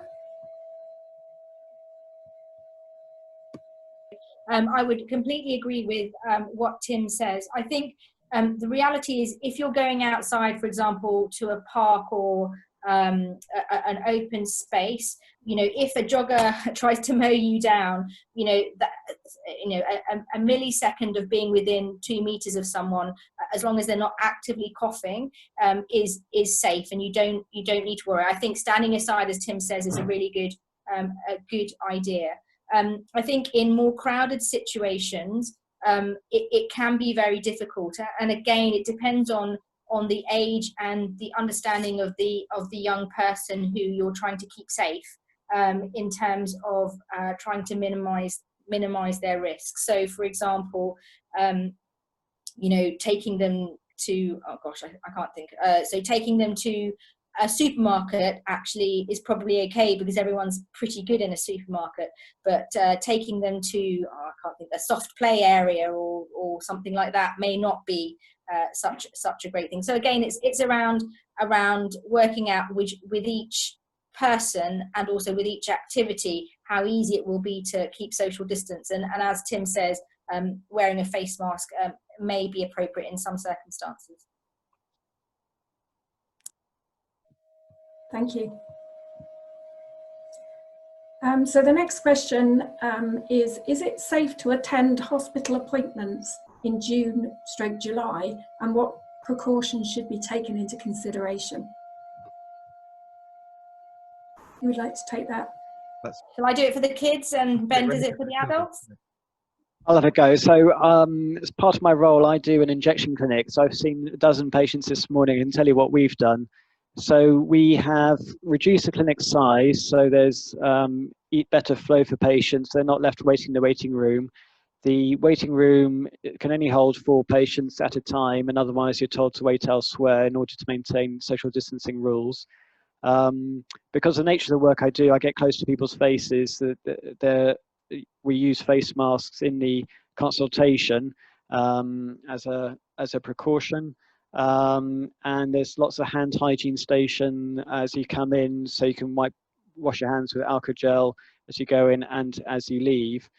I would completely agree with what Tim says. I think the reality is if you're going outside, for example, to a park or an open space, if a jogger tries to mow you down, a millisecond of being within 2 meters of someone, as long as they're not actively coughing, is safe, and you don't need to worry. I think standing aside, as Tim says, is a really good idea. I think in more crowded situations, it can be very difficult, and again, it depends on the age and the understanding of the young person who you're trying to keep safe, in terms of trying to minimize their risks. So, for example, taking them to I can't think. So taking them to a supermarket actually is probably okay because everyone's pretty good in a supermarket, but taking them to I can't think, a soft play area or something like that may not be such a great thing. So again, it's around working out with each person and also with each activity how easy it will be to keep social distance, and as Tim says, wearing a face mask may be appropriate in some circumstances.
Thank you. So the next question is it safe to attend hospital appointments in June/July, and what precautions should be taken into consideration? Who would like to take that?
Shall I do it for the kids and Ben does it for the adults?
I'll have a go. So as part of my role, I do an injection clinic. So I've seen a dozen patients this morning and tell you what we've done. So we have reduced the clinic size. So there's better flow for patients. They're not left waiting in the waiting room. The waiting room can only hold 4 patients at a time, and otherwise you're told to wait elsewhere in order to maintain social distancing rules. Because of the nature of the work I do, I get close to people's faces. We use face masks in the consultation as a precaution. And there's lots of hand hygiene station as you come in, so you can wash your hands with Alcatel as you go in and as you leave.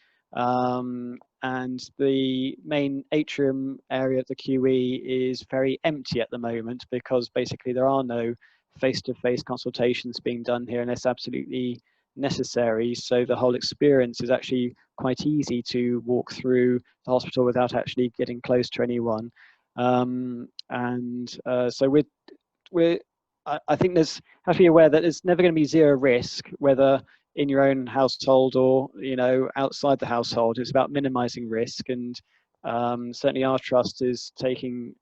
And the main Atrium area of the QE is very empty at the moment because basically there are no face-to-face consultations being done here unless absolutely necessary. So the whole experience is actually quite easy to walk through the hospital without actually getting close to anyone. So I think there's have to be aware that there's never going to be zero risk, whether in your own household or outside the household. It's about minimizing risk, and certainly our trust is taking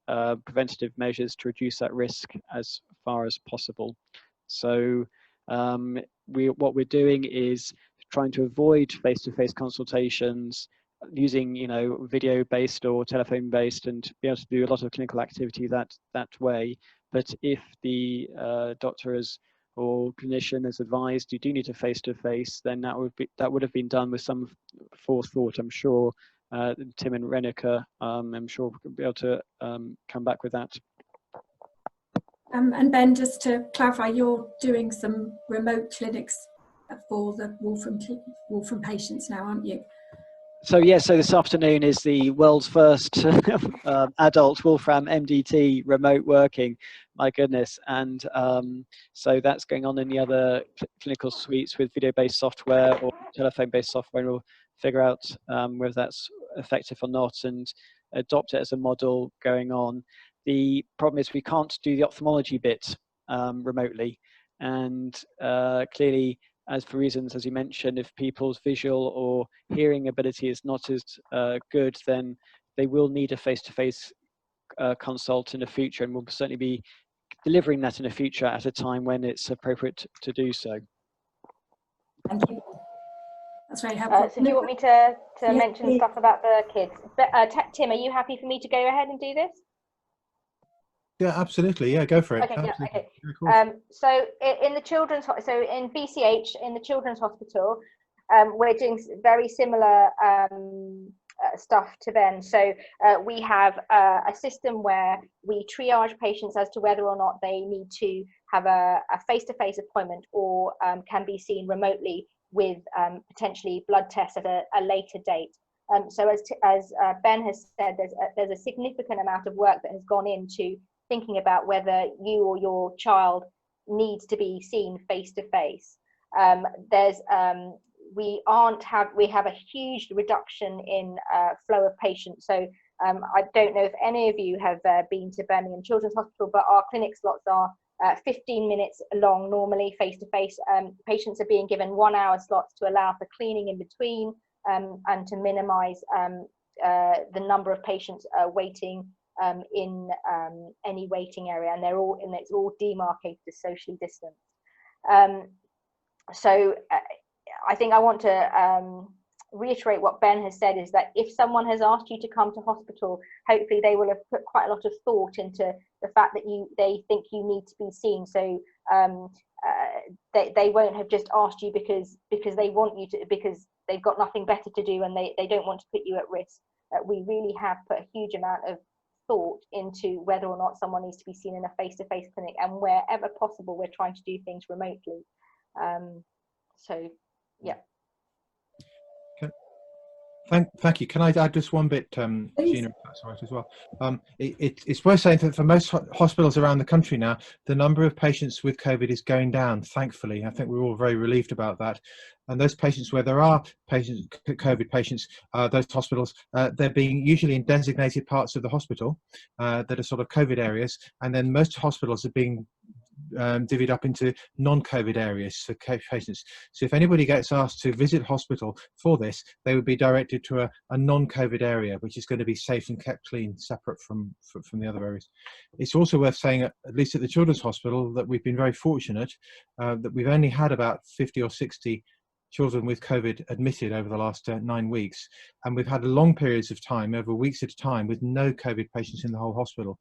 preventative measures to reduce that risk as far as possible. So what we're doing is trying to avoid face-to-face consultations using video-based or telephone-based, and be able to do a lot of clinical activity that way. But if the doctor or clinician has advised you do need a face-to-face, then that would have been done with some forethought. I'm sure Tim and Renica, I'm sure will be able to come back with that.
And Ben, just to clarify, you're doing some remote clinics for the Wolfram patients now, aren't you?
So yes, so this afternoon is the world's first adult Wolfram MDT remote working. My goodness. And so that's going on in the other clinical suites with video-based software or telephone-based software, and we'll figure out whether that's effective or not and adopt it as a model going on. The problem is we can't do the ophthalmology bit remotely, and clearly, as for reasons, as you mentioned, if people's visual or hearing ability is not as good, then they will need a face-to-face consult in the future, and we'll certainly be delivering that in the future at a time when it's appropriate to do so.
Thank you. That's very helpful.
So do you want me to mention stuff about the kids? But, Tim, are you happy for me to go ahead and do this?
Yeah, absolutely. Yeah, go for it.
Okay,
absolutely.
yeah, okay. So in the children's, so in BCH, in the Children's Hospital, we're doing very similar stuff to Ben. So we have a system where we triage patients as to whether or not they need to have a face-to-face appointment or can be seen remotely with potentially blood tests at a later date. So as Ben has said, there's a significant amount of work that has gone into thinking about whether you or your child needs to be seen face to face. We have a huge reduction in flow of patients. So I don't know if any of you have been to Birmingham Children's Hospital, but our clinic slots are 15 minutes long normally face to face. Patients are being given 1 hour slots to allow for cleaning in between and to minimize the number of patients waiting in any waiting area, and it's all demarcated as socially distanced. So I think I want to reiterate what Ben has said, is that if someone has asked you to come to hospital, hopefully they will have put quite a lot of thought into the fact that they think you need to be seen. So they won't have just asked you because they want you to, because they've got nothing better to do and they don't want to put you at risk. We really have put a huge amount of thought into whether or not someone needs to be seen in a face-to-face clinic, and wherever possible we're trying to do things remotely. So yeah.
Thank you. Can I add just one bit,
Please.
Gina, if that's all right as well? It's worth saying that for most hospitals around the country now, the number of patients with COVID is going down, thankfully. I think we're all very relieved about that. And those patients where there are patients, COVID patients, those hospitals, they're being usually in designated parts of the hospital that are sort of COVID areas. And then most hospitals are being divvied up into non-COVID areas for patients. So if anybody gets asked to visit hospital for this, they would be directed to a non-COVID area, which is going to be safe and kept clean, separate from the other areas. It's also worth saying, at least at the Children's Hospital, that we've been very fortunate that we've only had about 50 or 60 children with COVID admitted over the last 9 weeks. And we've had long periods of time, over weeks at a time, with no COVID patients in the whole hospital.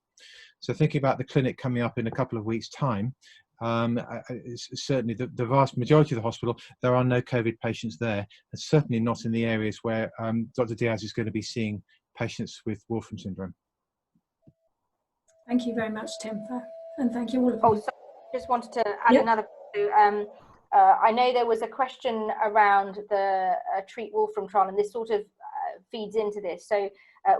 So thinking about the clinic coming up in a couple of weeks' time, certainly the vast majority of the hospital, there are no COVID patients there, and certainly not in the areas where Dr. Diaz is going to be seeing patients with Wolfram syndrome.
Thank you very much, Tim, and thank you all of you.
Oh, so just wanted to add another. I know there was a question around the Treat Wolfram trial, and this sort of feeds into this. So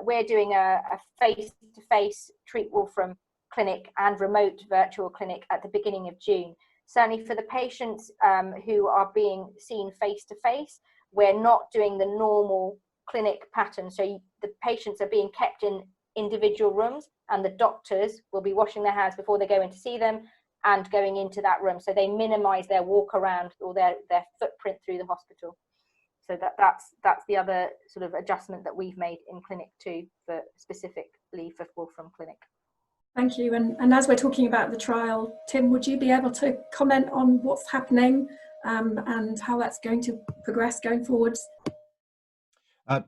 we're doing a face-to-face Treat Wolfram clinic and remote virtual clinic at the beginning of June. Certainly for the patients who are being seen face-to-face, we're not doing the normal clinic pattern. So the patients are being kept in individual rooms, and the doctors will be washing their hands before they go in to see them and going into that room. So they minimize their walk around or their footprint through the hospital. So that's the other sort of adjustment that we've made in clinic too, for specifically for Wolfram clinic.
Thank you. And as we're talking about the trial, Tim, would you be able to comment on what's happening and how that's going to progress going forwards?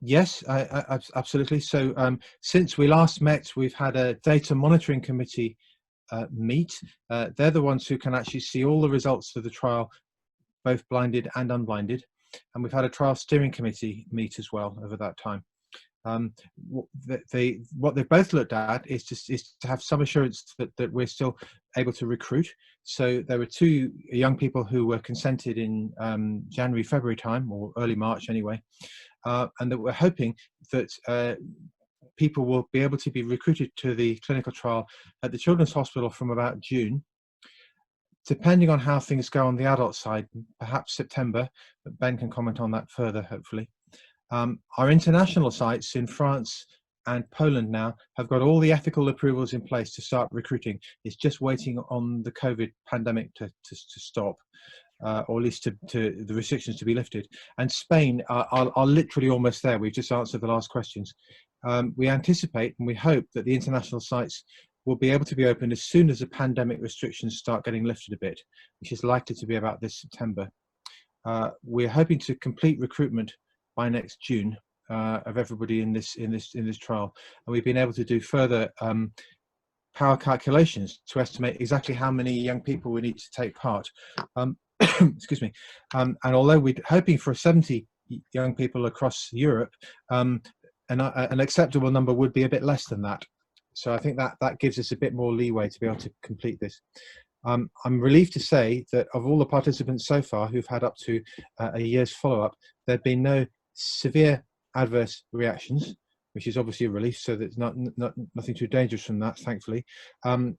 Yes, absolutely. So since we last met, we've had a data monitoring committee meet. They're the ones who can actually see all the results of the trial, both blinded and unblinded. And we've had a trial steering committee meet as well over that time. What they've both looked at is to have some assurance that we're still able to recruit. So there were 2 young people who were consented in January, February time, or early March anyway, and that we're hoping that people will be able to be recruited to the clinical trial at the Children's Hospital from about June. Depending on how things go on the adult side, perhaps September, but Ben can comment on that further, hopefully. Our international sites in France and Poland now have got all the ethical approvals in place to start recruiting. It's just waiting on the COVID pandemic to stop, or at least to the restrictions to be lifted. And Spain are literally almost there. We've just answered the last questions. We anticipate and we hope that the international sites will be able to be opened as soon as the pandemic restrictions start getting lifted a bit, which is likely to be about this September. We're hoping to complete recruitment by next June of everybody in this trial, and we've been able to do further power calculations to estimate exactly how many young people we need to take part. Excuse me. And although we're hoping for 70 young people across Europe, an acceptable number would be a bit less than that. So I think that gives us a bit more leeway to be able to complete this. I'm relieved to say that of all the participants so far who've had up to a year's follow-up, there have been no severe adverse reactions, which is obviously a relief, so there's nothing too dangerous from that, thankfully. And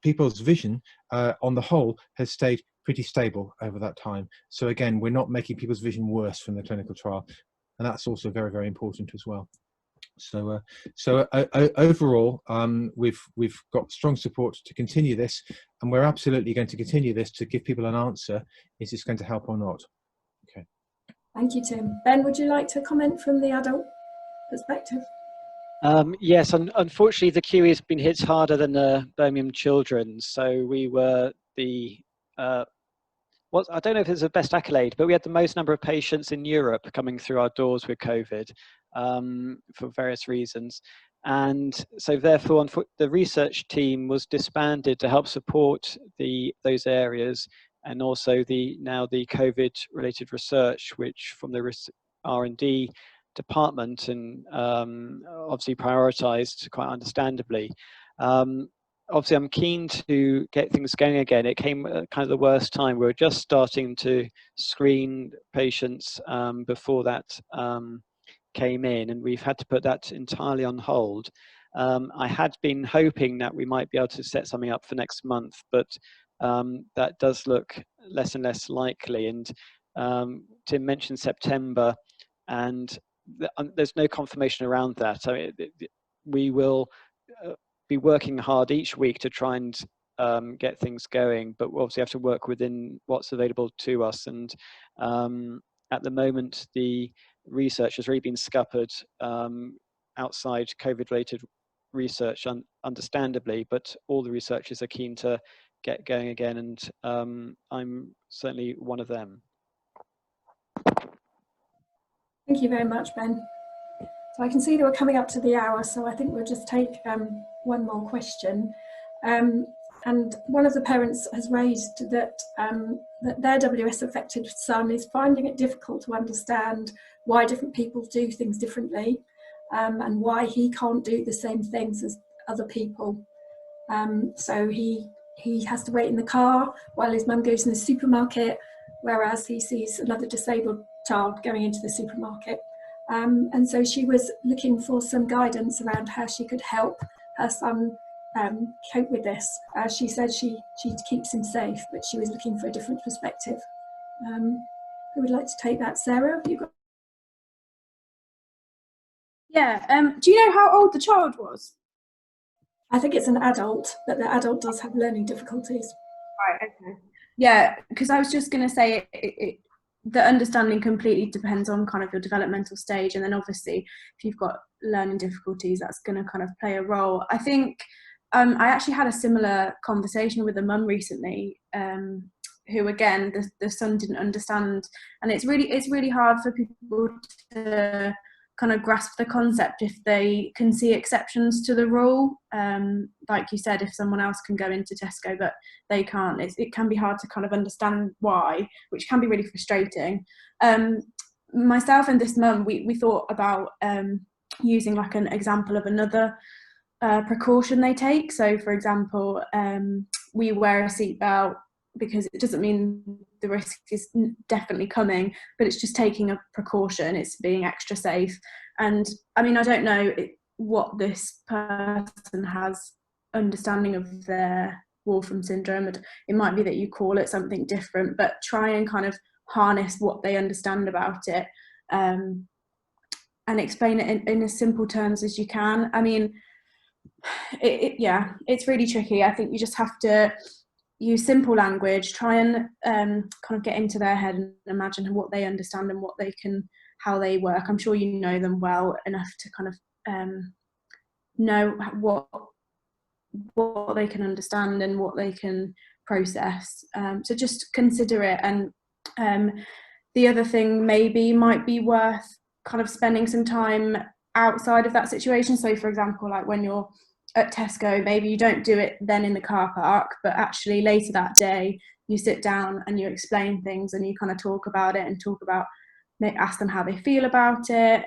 people's vision on the whole has stayed pretty stable over that time. So again, we're not making people's vision worse from the clinical trial, and that's also very, very important as well. So overall, we've got strong support to continue this, and we're absolutely going to continue this to give people an answer: is this going to help or not? Okay.
Thank you, Tim. Ben, would you like to comment from the adult perspective?
Yes, unfortunately, the QE has been hit harder than the Birmingham Children's. So we were the I don't know if it's the best accolade, but we had the most number of patients in Europe coming through our doors with COVID for various reasons. And so therefore, the research team was disbanded to help support those areas, and also the COVID-related research, which from the R&D department and obviously prioritised quite understandably. Obviously, I'm keen to get things going again. It came at kind of the worst time. We were just starting to screen patients before that came in, and we've had to put that entirely on hold. I had been hoping that we might be able to set something up for next month, but that does look less and less likely. And Tim mentioned September, and there's no confirmation around that. So we will be working hard each week to try and get things going, but we obviously have to work within what's available to us. And at the moment, the research has really been scuppered outside COVID-related research, understandably, but all the researchers are keen to get going again, and I'm certainly one of them.
Thank you very much, Ben. So I can see that we're coming up to the hour, so I think we'll just take one more question. And one of the parents has raised that, that their WS affected son is finding it difficult to understand why different people do things differently, and why he can't do the same things as other people. So he has to wait in the car while his mum goes in the supermarket, whereas he sees another disabled child going into the supermarket. And so she was looking for some guidance around how she could help her son cope with this. She said she keeps him safe, but she was looking for a different perspective. Who would like to take that? Sarah, have you got?
Yeah, do you know how old the child was?
I think it's an adult, but the adult does have learning difficulties.
Right, okay. Yeah, because I was just going to say the understanding completely depends on kind of your developmental stage, and then obviously if you've got learning difficulties, that's going to kind of play a role. I think I actually had a similar conversation with a mum recently, who again the son didn't understand, and it's really hard for people to kind of grasp the concept if they can see exceptions to the rule. Like you said, if someone else can go into Tesco but they can't, it can be hard to kind of understand why, which can be really frustrating. Myself and this mum, we thought about using like an example of another precaution they take. So for example, we wear a seatbelt because it doesn't mean the risk is definitely coming, but it's just taking a precaution, it's being extra safe. And I mean, I don't know what this person has understanding of their Wolfram syndrome. It might be that you call it something different, but try and kind of harness what they understand about it, and explain it in as simple terms as you can. I mean, yeah, it's really tricky. I think you just have to use simple language, try and kind of get into their head and imagine what they understand and what they can, how they work. I'm sure you know them well enough to kind of know what they can understand and what they can process. So just consider it. And the other thing maybe might be worth kind of spending some time outside of that situation. So for example, like when you're at Tesco, maybe you don't do it then in the car park, but actually later that day you sit down and you explain things and you kind of talk about it and ask them how they feel about it,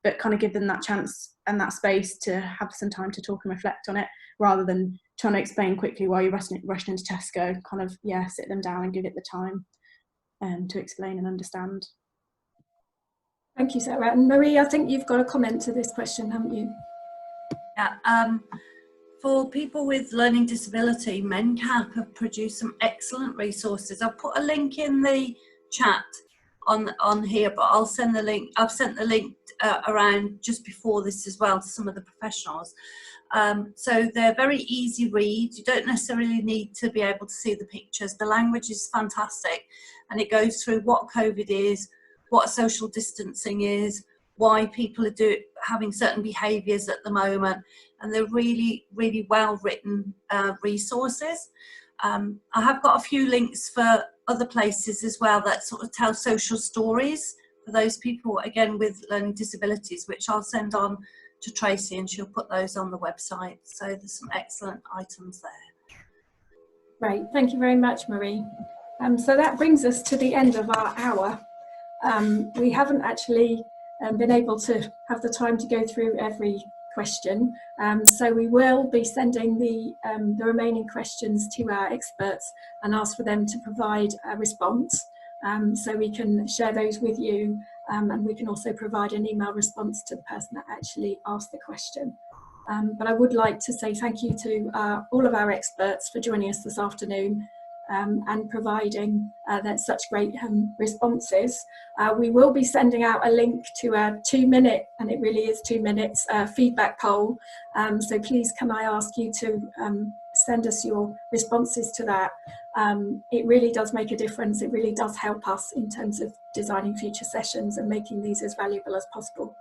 but kind of give them that chance and that space to have some time to talk and reflect on it, rather than trying to explain quickly while you're rushing into Tesco. Kind of, yeah, sit them down and give it the time to explain and understand.
Thank you, Sarah. And Marie, I think you've got a comment to this question, haven't you?
Yeah, for people with learning disability, MenCap have produced some excellent resources. I've put a link in the chat on here, but I'll send the link. I've sent the link around just before this as well to some of the professionals. So they're very easy reads. You don't necessarily need to be able to see the pictures. The language is fantastic, and it goes through what COVID is, what social distancing is, why people are having certain behaviours at the moment, and they're really, really well written resources. I have got a few links for other places as well that sort of tell social stories for those people, again, with learning disabilities, which I'll send on to Tracy and she'll put those on the website. So there's some excellent items there.
Great, thank you very much, Marie. So that brings us to the end of our hour. We haven't actually been able to have the time to go through every question, so we will be sending the remaining questions to our experts and ask for them to provide a response, so we can share those with you and we can also provide an email response to the person that actually asked the question. But I would like to say thank you to all of our experts for joining us this afternoon and providing such great responses. We will be sending out a link to a 2-minute, and it really is 2 minutes, feedback poll. So please can I ask you to send us your responses to that. It really does make a difference. It really does help us in terms of designing future sessions and making these as valuable as possible.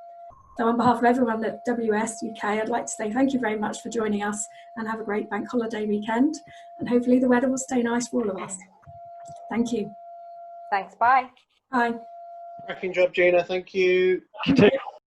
So on behalf of everyone at WSUK, I'd like to say thank you very much for joining us and have a great bank holiday weekend. And hopefully the weather will stay nice for all of us. Thank you.
Thanks, bye.
Bye.
Cracking job, Gina. Thank you.
You too.